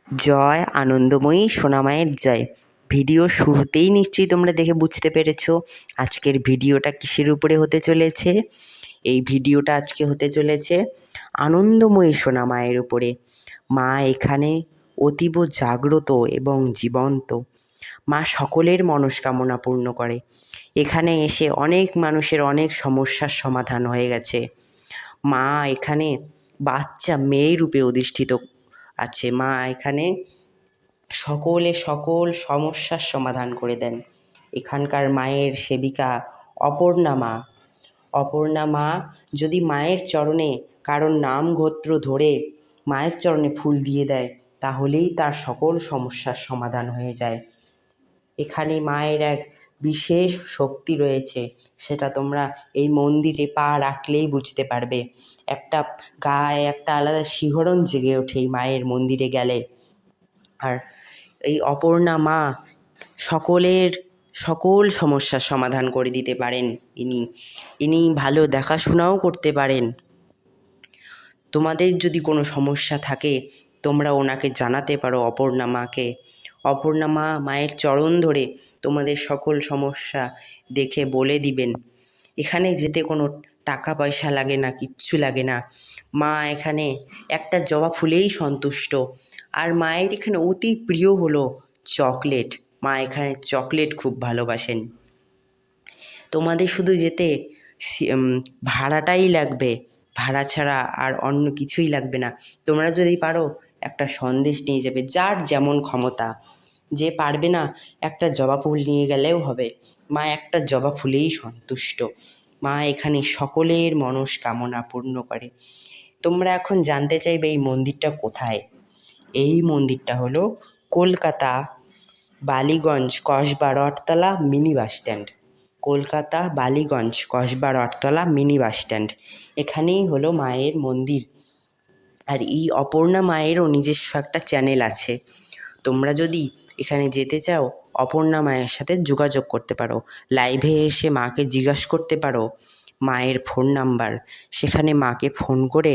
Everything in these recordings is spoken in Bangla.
জয় আনন্দময়ী সোনামায়ের জয়। ভিডিও শুরুতেই নিশ্চয়ই তোমরা দেখে বুঝতে পেরেছো আজকের ভিডিওটা কিসের উপরে হতে চলেছে। এই ভিডিওটা আজকে হতে চলেছে আনন্দময়ী সোনামায়ের উপরে। মা এখানে অতীব জাগ্রত এবং জীবন্ত। মা সকলের মনস্কামনা পূর্ণ করে। এখানে এসে অনেক মানুষের অনেক সমস্যার সমাধান হয়ে গেছে। মা এখানে বাচ্চা মেয়ে রূপে অধিষ্ঠিত আছে। মা এখানে সকল সমস্যার সমাধান করে দেন। এখানকার মায়ের সেবিকা অপর্ণা মা যদি মায়ের চরণে কারোর নাম গোত্র ধরে মায়ের চরণে ফুল দিয়ে দেয় তাহলেই তার সকল সমস্যার সমাধান হয়ে যায়। এখানে মায়ের এক বিশেষ শক্তি রয়েছে, সেটা তোমরা এই মন্দিরে পা রাখলেই বুঝতে পারবে। একটা গায়ে একটা আলাদা শিহরণ জেগে ওঠে এই মায়ের মন্দিরে গেলে। আর এই অপর্ণা মা সকল সমস্যার সমাধান করে দিতে পারেন। ইনি ভালো দেখাশোনাও করতে পারেন। তোমাদের যদি কোনো সমস্যা থাকে তোমরা ওনাকে জানাতে পারো অপর্ণা মাকে। অপর্ণা মা মায়ের চরণ ধরে তোমাদের সকল সমস্যা দেখে বলে দিবেন। এখানে যেতে কোনো টাকা পয়সা লাগে না, কিচ্ছু লাগে না। মা এখানে একটা জবা ফুলেই সন্তুষ্ট। আর মায়ের এখানে অতি প্রিয় হলো চকলেট। মা এখানে চকলেট খুব ভালোবাসেন। তোমাদের শুধু যেতে ভাড়াটাই লাগবে, ভাড়া ছাড়া আর অন্য কিছুই লাগবে না। তোমরা যদি পারো একটা সন্দেশ নিয়ে যাবে, যার যেমন ক্ষমতা। যে পারবে না একটা জবা ফুল নিয়ে গেলেও হবে। মা একটা জবা ফুলেই সন্তুষ্ট। মা এখানে সকলের মনস্কামনা পূর্ণ করে। তোমরা এখন জানতে চাইবে এই মন্দিরটা কোথায়। এই মন্দিরটা হলো Kolkata Ballygunge Kasba Rathtala mini bus stand. Kolkata Ballygunge Kasba Rathtala mini bus stand, এখানেই হলো মায়ের মন্দির। আর এই অপর্ণা মায়েরও নিজস্ব একটা চ্যানেল আছে। তোমরা যদি এখানে যেতে চাও অপর্ণা মায়ের সাথে যোগাযোগ করতে পারো। লাইভে এসে মাকে জিজ্ঞাসা করতে পারো মায়ের ফোন নাম্বার। সেখানে মাকে ফোন করে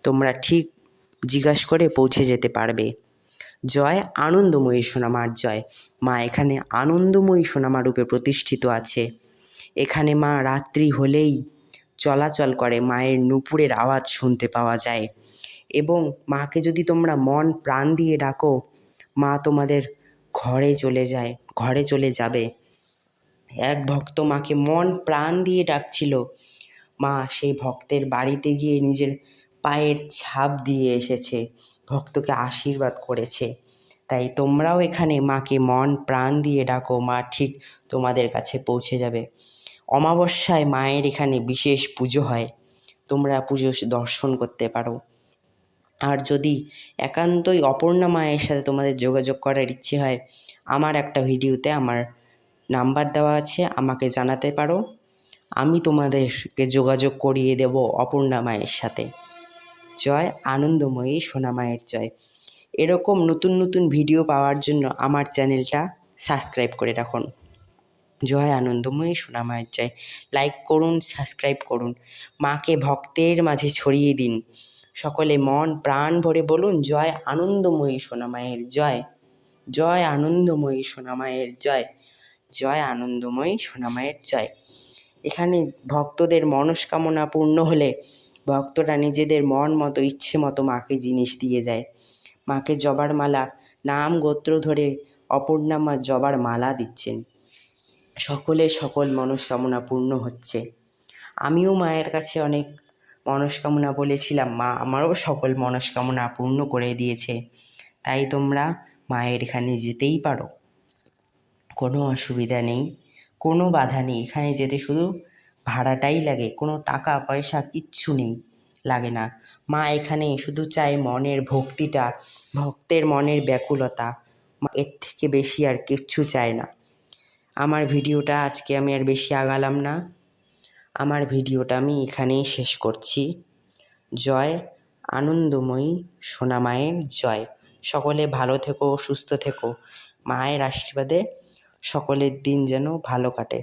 তোমরা ঠিক জিজ্ঞাসা করে পৌঁছে যেতে পারবে। জয় আনন্দময়ী সোনামার জয়। মা এখানে আনন্দময়ী সোনামা রূপে প্রতিষ্ঠিত আছে। এখানে মা রাত্রি হলেই চলাচল করে, মায়ের নূপুরের আওয়াজ শুনতে পাওয়া যায়। এবং মাকে যদি তোমরা মন প্রাণ দিয়ে ডাকো মা তোমাদের ঘরে চলে যাবে। এক ভক্ত মাকে মন প্রাণ দিয়ে ডাকছিল। মা সেই ভক্তের বাড়িতে গিয়ে নিজের পায়ের ছাপ দিয়ে এসেছে, ভক্তকে আশীর্বাদ করেছে। তাই তোমরাও এখানে মাকে মন প্রাণ দিয়ে ডাকো, মা ঠিক তোমাদের কাছে পৌঁছে যাবে। অমাবস্যায় মায়ের এখানে বিশেষ পুজো হয়, তোমরা পুজো দর্শন করতে পারো। আর যদি একান্তই অপর্ণা মায়ের সাথে তোমাদের যোগাযোগ করার ইচ্ছে হয়, আমার একটা ভিডিওতে আমার নাম্বার দেওয়া আছে, আমাকে জানাতে পারো। আমি তোমাদেরকে যোগাযোগ করিয়ে দেব অপর্ণা মায়ের সাথে। জয় আনন্দময়ী সোনামায়ের জয়। এরকম নতুন ভিডিও পাওয়ার জন্য আমার চ্যানেলটা সাবস্ক্রাইব করে রাখুন। জয় আনন্দময়ী সোনামায়ের জয়। লাইক করুন, সাবস্ক্রাইব করুন। মাকে ভক্তের মাঝে ছড়িয়ে দিন। সকলে মন প্রাণ ভরে বলুন জয় আনন্দময়ী সোনামায়ের জয়। জয় আনন্দময়ী সোনামায়ের জয়। জয় আনন্দময়ী সোনামায়ের জয়। এখানে ভক্তদের মনস্কামনা পূর্ণ হলে ভক্তরা নিজেদের মন মতো ইচ্ছে মতো মাকে জিনিস দিয়ে যায়। মাকে জবার মালা, নাম গোত্র ধরে অপর্ণা মা জবার মালা দিচ্ছেন। সকল মনস্কামনা পূর্ণ হচ্ছে। আমিও মায়ের কাছে অনেক মনস্কামনা বলেছিলাম, মা আমারও সকল মনস্কামনা পূর্ণ করে দিয়েছে। তাই তোমরা মায়ের এখানে যেতেই পারো, কোনো অসুবিধা নেই, কোনো বাধা নেই। এখানে যেতে শুধু ভাড়াটাই লাগে, কোনো টাকা পয়সা কিচ্ছু নেই, লাগে না। মা এখানে শুধু চায় মনের ভক্তিটা, ভক্তের মনের ব্যাকুলতা, এর থেকে বেশি আর কিচ্ছু চায় না। আমার ভিডিওটা আজকে আমি আর বেশি আগালাম না, আমার ভিডিওটা আমি এখানেই শেষ করছি। জয় আনন্দময়ী সোনামায়ের জয়। সকলে ভালো থেকো, সুস্থ থেকো। মায়ের আশীর্বাদে সকলের দিন যেন ভালো কাটে।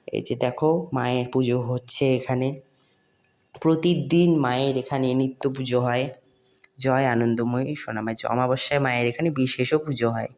এই যে দেখো মায়ের পুজো হচ্ছে এখানে, প্রতিদিন মায়ের এখানে নিত্য পুজো হয়। জয় আনন্দময়ী সোনামায় অমাবস্যায় মায়ের এখানে বিশেষও পুজো হয়।